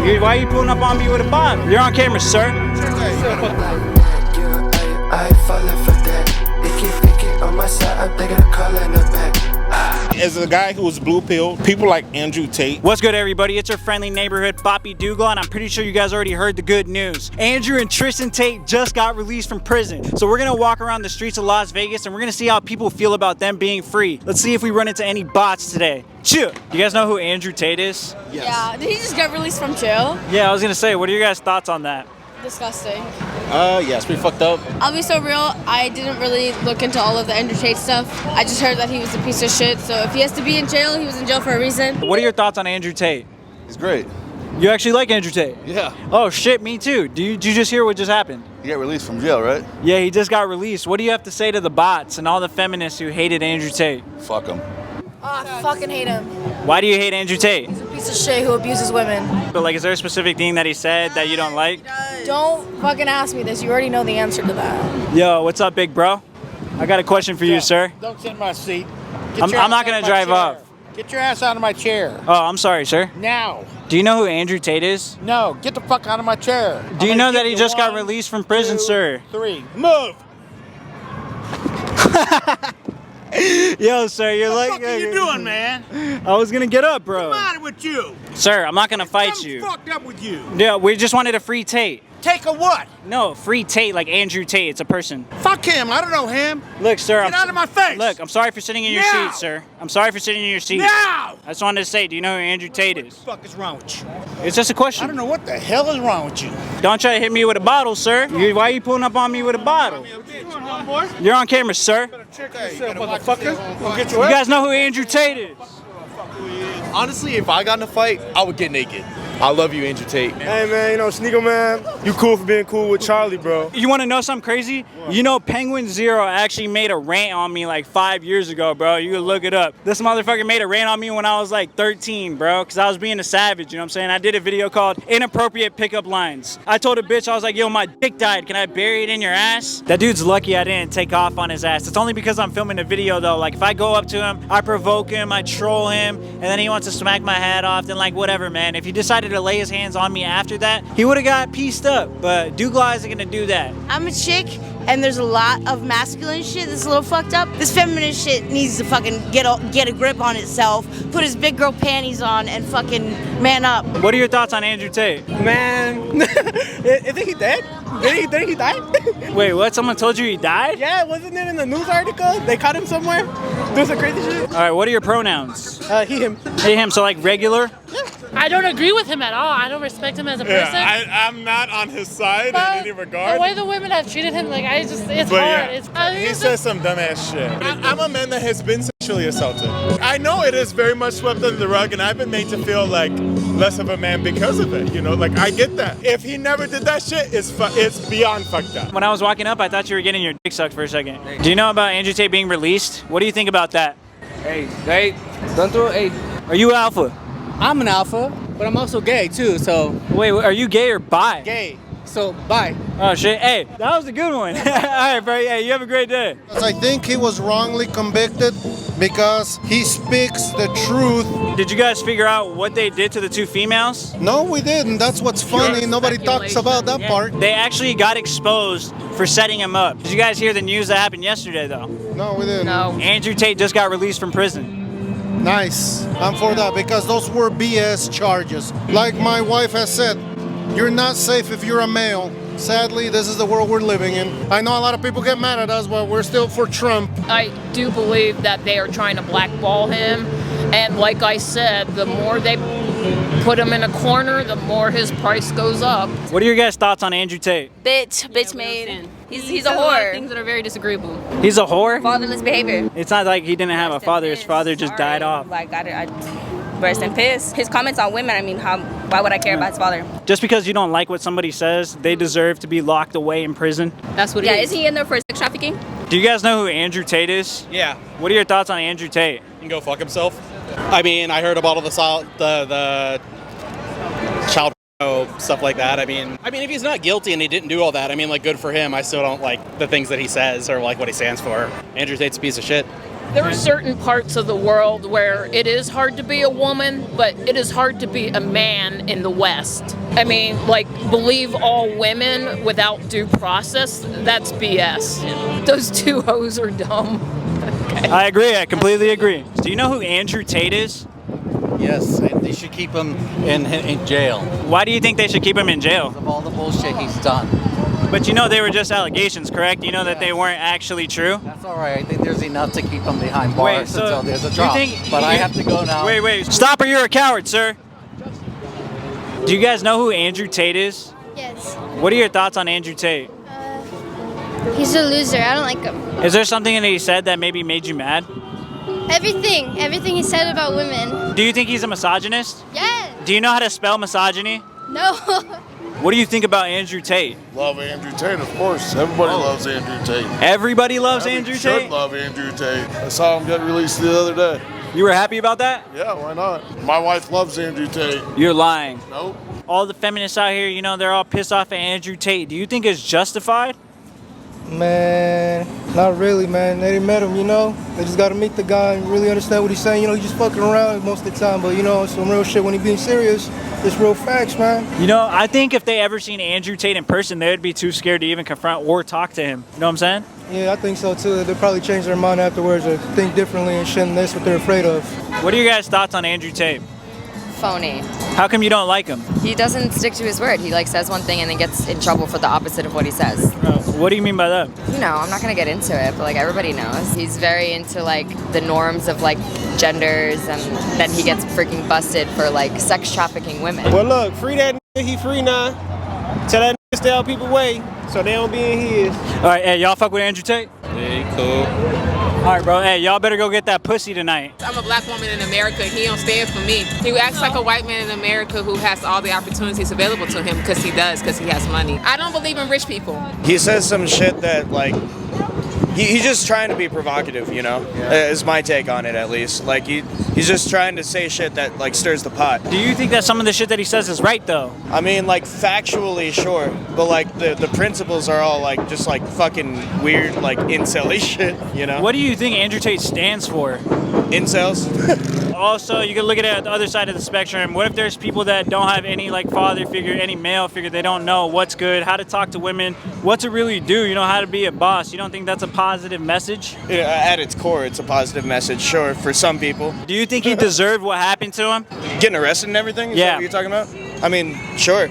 Why are you pulling up on me with a bomb? You're on camera, sir. I ain't falling for that. They keep picking on my side, I'm thinking of calling her back. As a guy who was blue pilled, people like Andrew Tate. What's good, everybody? It's your friendly neighborhood Boppy DOOGLA, and I'm pretty sure you guys already heard the good news. Andrew and Tristan Tate just got released from prison. So we're gonna walk around the streets of Las Vegas and we're gonna see how people feel about them being free. Let's see if we run into any bots today. Chill. You guys know who Andrew Tate is? Yes. Yeah, did he just get released from jail? Yeah, I was gonna say, what are your guys' thoughts on that? Disgusting. Yeah, it's pretty fucked up. I'll be so real, I didn't really look into all of the Andrew Tate stuff. I just heard that he was a piece of shit, so if he has to be in jail, he was in jail for a reason. What are your thoughts on Andrew Tate? He's great. You actually like Andrew Tate? Yeah. Oh shit, me too. Did you just hear what just happened? He got released from jail, right? Yeah, he just got released. What do you have to say to the bots and all the feminists who hated Andrew Tate? Fuck him. Oh, I fucking hate him. Why do you hate Andrew Tate? He's a piece of shit who abuses women. But like, is there a specific thing that he said that you don't like? Don't fucking ask me this, you already know the answer to that. Yo, what's up, big bro? I got a question for you, sir. Don't sit in my seat. I'm not gonna drive off. Get your ass out of my chair. Oh, I'm sorry, sir. Now. Do you know who Andrew Tate is? No, get the fuck out of my chair. Do you know that he just got released from prison, sir? 3. Move. Yo, sir, you're like. What the fuck are you doing, man? I was gonna get up, bro. What's the matter with you? Sir, I'm not gonna fight you. What's fucked up with you? Yeah, we just wanted a free Tate. Take a what? No, free Tate, like Andrew Tate. It's a person. Fuck him. I don't know him. Look, sir. Get out of my face. Look, I'm sorry for sitting in your Now. seat, sir. I'm sorry for sitting in your seat. Now. I just wanted to say, do you know who Andrew Tate is? What the fuck is wrong with you? It's just a I question. don't know what the hell is wrong with you. Don't try to hit me with a bottle, sir. Why are you pulling up on me with a bottle? You're on camera, sir. You guys know who Andrew Tate is? Honestly, if I got in a fight, I would get naked. I love you, Andrew Tate. Hey man, you know, Sneaker man, you cool for being cool with Charlie, bro. You want to know something crazy? What? You know Penguin Zero actually made a rant on me like 5 years ago, bro. You can look it up. This motherfucker made a rant on me when I was like 13, bro, because I was being a savage, you know what I'm saying? I did a video called Inappropriate Pickup Lines. I told a bitch, I was like, yo, my dick died. Can I bury it in your ass? That dude's lucky I didn't take off on his ass. It's only because I'm filming a video, though. Like, if I go up to him, I provoke him, I troll him, and then he wants to smack my head off, then like, whatever, man. If he decided to lay his hands on me after that, he would have got pieced up, but DOOGLA isn't gonna do that. I'm a chick, and there's a lot of masculine shit that's a little fucked up. This feminine shit needs to fucking get a grip on itself, put his big girl panties on, and fucking man up. What are your thoughts on Andrew Tate? Man, isn't he dead? Did he die? Wait, what? Someone told you he died? Yeah, wasn't it in the news article? They caught him somewhere doing some crazy shit. All right, what are your pronouns? He, him. Hey, him, so like regular? I don't agree with him at all. I don't respect him as a person. Yeah, I'm not on his side in any regard. The way the women have treated him, like, it's But hard. yeah, he says some dumbass shit. I'm a man that has been sexually assaulted. I know it is very much swept under the rug, and I've been made to feel like less of a man because of it. You know, like I get that. If he never did that shit, it's beyond fucked up. When I was walking up, I thought you were getting your dick sucked for a second. Do you know about Andrew Tate being released? What do you think about that? Hey, don't do it. Hey. Are you alpha? I'm an alpha, but I'm also gay too, so. Wait, are you gay or bi? Gay, so bi. Oh shit, hey, that was a good one. All right, bro, hey, you have a great day. I think he was wrongly convicted because he speaks the truth. Did you guys figure out what they did to the two females? No, we didn't. That's what's funny. Nobody talks about that part. They actually got exposed for setting him up. Did you guys hear the news that happened yesterday, though? No, we didn't. No. Andrew Tate just got released from prison. Nice. I'm for that because those were BS charges. Like my wife has said, you're not safe if you're a male. Sadly, this is the world we're living in. I know a lot of people get mad at us, but we're still for Trump. I do believe that they are trying to blackball him. And like I said, the more they put him in a corner, the more his price goes up. What are your guys' thoughts on Andrew Tate? Bitch made. He's a whore. Things that are very disagreeable. He's a whore? Fatherless behavior. It's not like he didn't have a father. His father just died off. Like, I rest in piss. His comments on women, I mean, why would I care about his father? Just because you don't like what somebody says, they deserve to be locked away in prison? That's what Yeah, it is. is he in there for sex trafficking? Do you guys know who Andrew Tate is? Yeah. What are your thoughts on Andrew Tate? He can go fuck himself. I mean, I heard about all the child stuff like that. I mean, if he's not guilty and he didn't do all that, I mean, like, good for him. I still don't like the things that he says or like what he stands for. Andrew Tate's a piece of shit. There are certain parts of the world where it is hard to be a woman, but it is hard to be a man in the West. I mean, like, believe all women without due process, that's BS. Those two hoes are dumb. Okay. I agree. I completely agree. Do you know who Andrew Tate is? Yes, they should keep him in jail. Why do you think they should keep him in jail? Of all the bullshit he's done. But you know they were just allegations, correct? You know that they weren't actually true? That's all right. I think there's enough to keep him behind bars until there's a you drop. think- But I have to go now. Wait. Stop or you're a coward, sir. Do you guys know who Andrew Tate is? Yes. What are your thoughts on Andrew Tate? He's a loser. I don't like him. Is there something that he said that maybe made you mad? Everything he said about women. Do you think he's a misogynist? Yes. Do you know how to spell misogyny? No. What do you think about Andrew Tate? Love Andrew Tate, of course. Everybody loves Andrew Tate. Everybody loves Andrew Tate? Should love Andrew Tate. I saw him get released the other day. You were happy about that? Yeah, why not? My wife loves Andrew Tate. You're lying. Nope. All the feminists out here, you know, they're all pissed off at Andrew Tate. Do you think it's justified? Man, not really, man. They didn't met him, you know. They just got to meet the guy and really understand what he's saying. You know, he's just fucking around most of the time, but you know, some real shit when he's being serious. It's real facts, man. You know, I think if they ever seen Andrew Tate in person, they'd be too scared to even confront or talk to him. You know what I'm saying? Yeah, I think so too. They'll probably change their mind afterwards or think differently and shit, and that's what they're afraid of. What are your guys' thoughts on Andrew Tate? Phony. How come you don't like him? He doesn't stick to his word. He like says one thing and then gets in trouble for the opposite of what he says. What do you mean by that? You know, I'm not gonna get into it, but like everybody knows. He's very into like the norms of like genders, and then he gets freaking busted for like sex trafficking women. Well, look, free that nigga, he free now. Tell that nigga stay out people's way so they don't be in his. All right, hey, y'all fuck with Andrew Tate? Hey, cool. All right, bro. Hey, y'all better go get that pussy tonight. I'm a black woman in America. He don't stand for me. He acts like a white man in America who has all the opportunities available to him because he has money. I don't believe in rich people. He says some shit that like he's just trying to be provocative, you know, is my take on it at least. Like he's just trying to say shit that like stirs the pot. Do you think that some of the shit that he says is right though? I mean, like factually, sure, but like the principles are all like just like fucking weird, like incel-y shit, you know? What do you think Andrew Tate stands for? Incels. Also, you can look at it at the other side of the spectrum. What if there's people that don't have any like father figure, any male figure? They don't know what's good, how to talk to women, what to really do, you know, how to be a boss. You don't think that's a positive message? Yeah, at its core, it's a positive message, sure, for some people. Do you think he deserved what happened to him? Getting arrested and everything? Is that what you're talking about? I mean, sure.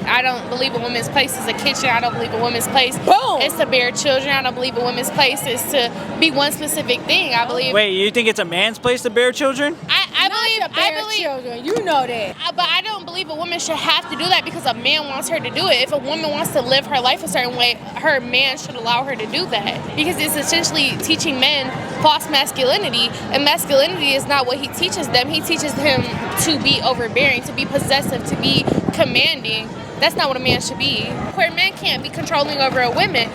I don't believe a woman's place is a kitchen. I don't believe a woman's place Boom. is to bear children. I don't believe a woman's place is to be one specific thing. I believe. Wait, you think it's a man's place to bear children? I believe children. You know that. But I don't believe a woman should have to do that because a man wants her to do it. If a woman wants to live her life a certain way, her man should allow her to do that. Because it's essentially teaching men false masculinity, and masculinity is not what he teaches them. He teaches them to be overbearing, to be possessive, to be commanding. That's not what a man should be. Queer men can't be controlling over a woman.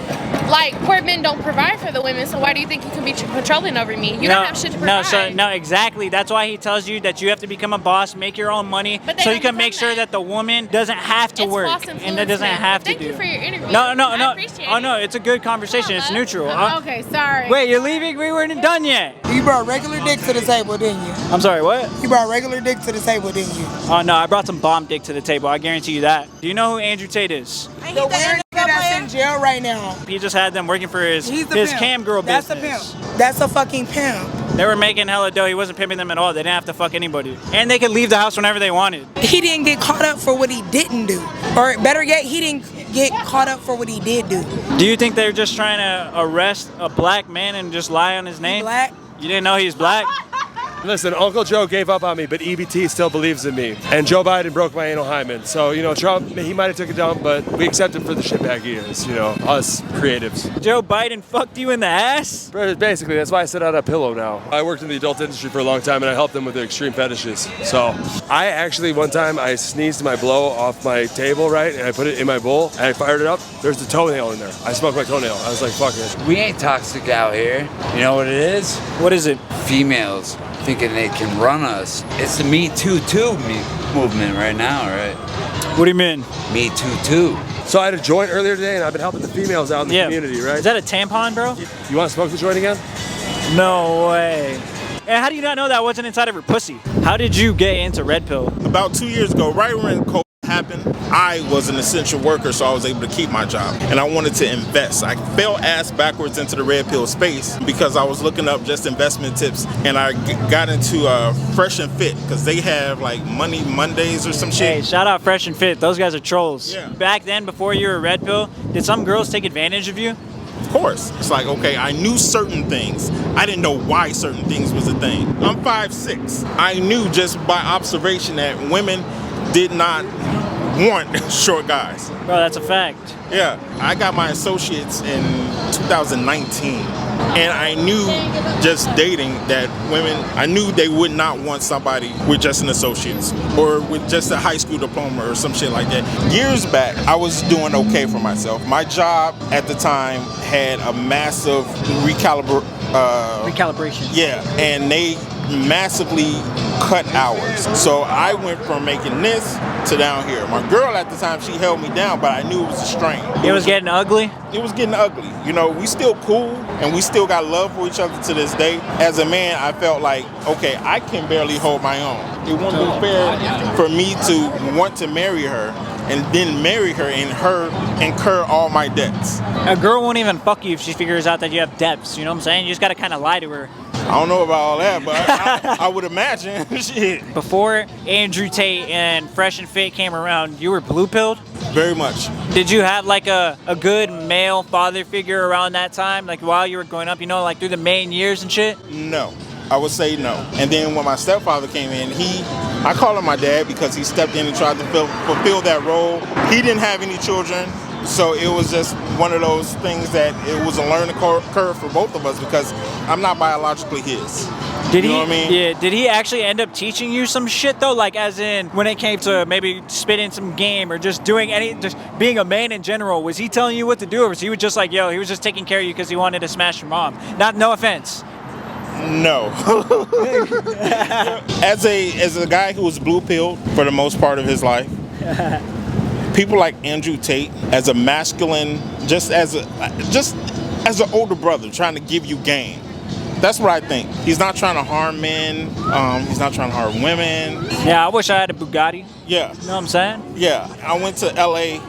Like, queer men don't provide for the women, so why do you think you can be controlling over me? You don't have shit to provide. No, exactly. That's why he tells you that you have to become a boss, make your own money, so you can make sure that the woman doesn't have to work and that doesn't have to do. Thank you for your interview. No. I appreciate it. Oh, no, it's a good conversation. It's neutral. Okay, sorry. Wait, you're leaving? We weren't done yet. You brought regular dick to the table, didn't you? I'm sorry, what? You brought regular dick to the table, didn't you? Oh, no, I brought some bomb dick to the table. I guarantee you that. Do you know who Andrew Tate is? The weird nigga that's in jail right now. He just had them working for his He's the pimp. cam girl That's business. a pimp. That's a fucking pimp. They were making hella dough. He wasn't pimping them at all. They didn't have to fuck anybody. And they could leave the house whenever they wanted. He didn't get caught up for what he didn't do. Or better yet, he didn't get caught up for what he did do. Do you think they're just trying to arrest a black man and just lie on his name? Black? You didn't know he's black? Listen, Uncle Joe gave up on me, but EBT still believes in me. And Joe Biden broke my anal hymen. So, you know, Trump, he might have took a dump, but we accept him for the shitbag he is, you know, us creatives. Joe Biden fucked you in the ass? Basically, that's why I sit on a pillow now. I worked in the adult industry for a long time, and I helped them with their extreme fetishes. So, I actually, one time, I sneezed my blow off my table, right, and I put it in my bowl, and I fired it up. There's a toenail in there. I smoked my toenail. I was like, fuck it. We ain't toxic out here. You know what it is? What is it? Females thinking they can run us. It's the Me Too movement right now, right? What do you mean? Me Too. So I had a joint earlier today, and I've been helping the females out in the community, right? Is that a tampon, bro? You want to smoke the joint again? No way. And how do you not know that wasn't inside of her pussy? How did you get into red pill? About 2 years ago, right when COVID happened, I was an essential worker, so I was able to keep my job. And I wanted to invest. I fell ass backwards into the red pill space because I was looking up just investment tips, and I got into Fresh and Fit because they have like Money Mondays or some shit. Hey, shout out Fresh and Fit. Those guys are trolls. Yeah. Back then, before you were red pill, did some girls take advantage of you? Of course. It's like, okay, I knew certain things. I didn't know why certain things was a thing. I'm 5'6". I knew just by observation that women did not want short guys. Bro, that's a fact. Yeah, I got my associates in 2019, and I knew just dating that women, I knew they would not want somebody with just an associate's or with just a high school diploma or some shit like that. Years back, I was doing okay for myself. My job at the time had a massive recalibration. Yeah, and they massively cut hours. So I went from making this to down here. My girl at the time, she held me down, but I knew it was a strain. It was getting ugly? It was getting ugly. You know, we still cool and we still got love for each other to this day. As a man, I felt like, okay, I can barely hold my own. It wouldn't be fair for me to want to marry her and then marry her and her incur all my debts. A girl won't even fuck you if she figures out that you have debts, you know what I'm saying? You just gotta kind of lie to her. I don't know about all that, but I would imagine. Shit. Before Andrew Tate and Fresh and Fit came around, you were blue-pilled? Very much. Did you have like a good male father figure around that time? Like while you were growing up, you know, like through the main years and shit? No. I would say no. And then when my stepfather came in, I call him my dad because he stepped in and tried to fulfill that role. He didn't have any children. So it was just one of those things that it was a learning curve for both of us because I'm not biologically his. Did you he? know what I mean? Yeah. Did he actually end up teaching you some shit though? Like as in when it came to maybe spitting some game or just doing just being a man in general? Was he telling you what to do, or was he just like, yo, he was just taking care of you because he wanted to smash your mom? No offense. No. As a guy who was blue-pilled for the most part of his life. People like Andrew Tate, as a masculine, just as an older brother trying to give you game. That's what I think. He's not trying to harm men. He's not trying to harm women. Yeah, I wish I had a Bugatti. Yeah. You know what I'm saying? Yeah. I went to LA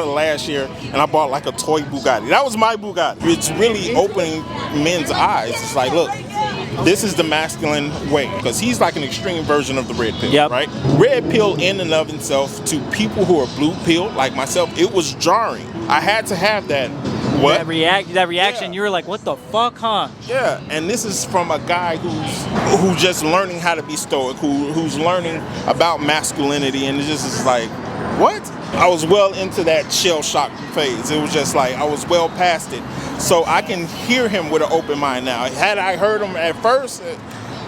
last year and I bought like a toy Bugatti. That was my Bugatti. It's really opening men's eyes. It's like, look, this is the masculine way, because he's like an extreme version of the red pill, right? Red pill in and of itself, to people who are blue pill like myself, it was jarring. I had to have that. What? That reaction, you were like, what the fuck, huh? Yeah, and this is from a guy who's just learning how to be stoic, who's learning about masculinity, and it just is like, what? I was well into that shell shock phase. It was just like, I was well past it. So I can hear him with an open mind now. Had I heard him at first,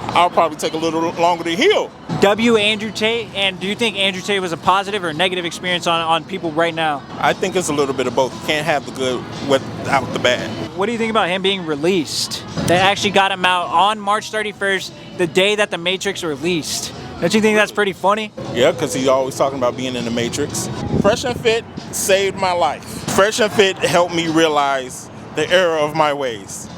I'll probably take a little longer to heal. Andrew Tate, and do you think Andrew Tate was a positive or negative experience on people right now? I think it's a little bit of both. You can't have the good without the bad. What do you think about him being released? They actually got him out on March 31st, the day that The Matrix released. Don't you think that's pretty funny? Yeah, because he's always talking about being in the Matrix. Fresh and Fit saved my life. Fresh and Fit helped me realize the error of my ways.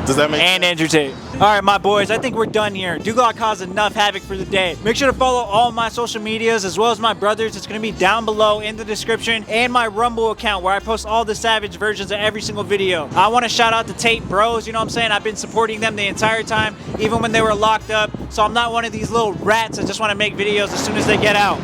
Does that make sense? And Andrew Tate. All right, my boys, I think we're done here. DOOGLA caused enough havoc for the day. Make sure to follow all my social medias as well as my brother's. It's going to be down below in the description, and my Rumble account where I post all the savage versions of every single video. I want to shout out to Tate Bros, you know what I'm saying? I've been supporting them the entire time, even when they were locked up. So I'm not one of these little rats that just want to make videos as soon as they get out.